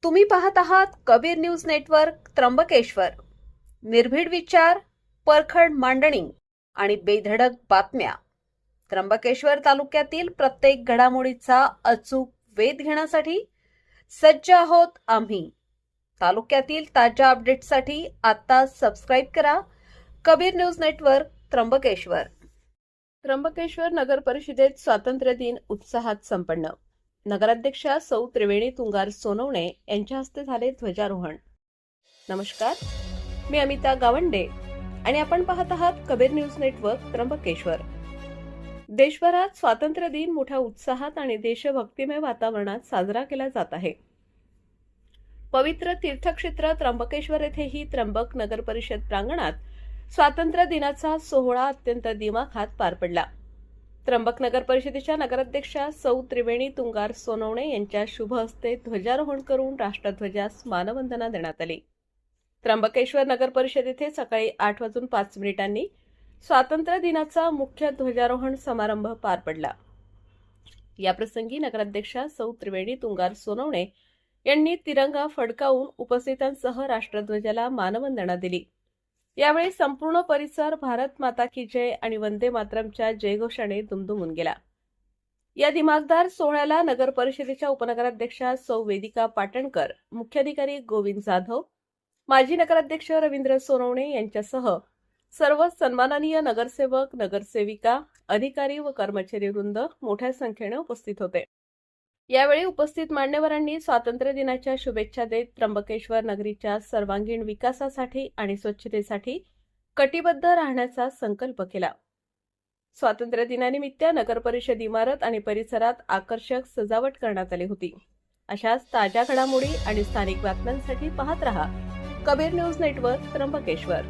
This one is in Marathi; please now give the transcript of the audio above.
तुम्ही पाहत आहात कबीर न्यूज नेटवर्क त्र्यंबकेश्वर. निर्भीड विचार, परखड मांडणी आणि बेधडक बातम्या. त्र्यंबकेश्वर तालुक्यातील प्रत्येक घडामोडीचा अचूक वेध घेण्यासाठी सज्ज आहोत आम्ही. तालुक्यातील ताज्या अपडेट्ससाठी आता सबस्क्राईब करा कबीर न्यूज नेटवर्क त्र्यंबकेश्वर. त्र्यंबकेश्वर नगर परिषदेत स्वातंत्र्य दिन उत्साहात संपन्न. नगराध्यक्षा सौ त्रिवेणी तुंगार सोनवणे यांच्या हस्ते झाले ध्वजारोहण. नमस्कार, मी अमिता गावंडे आणि आपण पाहत आहात कबीर न्यूज नेटवर्क त्र्यंबकेश्वर. देशभरात स्वातंत्र्य दिन मोठ्या उत्साहात आणि देशभक्तिमय वातावरणात साजरा केला जात आहे. पवित्र तीर्थक्षेत्र त्र्यंबकेश्वर येथेही त्र्यंबक नगर परिषद प्रांगणात स्वातंत्र्य दिनाचा सोहळा अत्यंत दिमाखात पार पडला. त्र्यंबक नगर परिषदेच्या नगराध्यक्षा सौ त्रिवेणी तुंगार सोनवणे यांच्या शुभ हस्ते ध्वजारोहण करून राष्ट्रध्वजास मानवंदना देण्यात आली. त्र्यंबकेश्वर नगर परिषद येथे सकाळी 8:05 स्वातंत्र्य दिनाचा मुख्य ध्वजारोहण समारंभ पार पडला. याप्रसंगी नगराध्यक्षा सौ त्रिवेणी तुंगार सोनवणे यांनी तिरंगा फडकावून उपस्थितांसह राष्ट्रध्वजाला मानवंदना दिली. यावेळी संपूर्ण परिसर भारत माता की जय आणि वंदे मातरमच्या जयघोषाने दुमदुमून गेला. या दिमागदार सोहळ्याला नगर परिषदेच्या उपनगराध्यक्षा सौ वेदिका पाटणकर, मुख्याधिकारी गोविंद जाधव, माजी नगराध्यक्ष रवींद्र सोनवणे यांच्यासह सर्व सन्माननीय नगरसेवक, नगरसेविका, अधिकारी व कर्मचारी वृंद मोठ्या संख्येने उपस्थित होते. यावेळी उपस्थित मान्यवरांनी स्वातंत्र्य दिनाच्या शुभेच्छा देत त्र्यंबकेश्वर नगरीच्या सर्वांगीण विकासासाठी आणि स्वच्छतेसाठी कटिबद्ध राहण्याचा संकल्प केला. स्वातंत्र्य दिनानिमित्त नगर परिषद इमारत आणि परिसरात आकर्षक सजावट करण्यात आली होती. अशाच ताज्या घडामोडी आणि स्थानिक बातम्यांसाठी पाहत रहा कबीर न्यूज नेटवर्क त्र्यंबकेश्वर.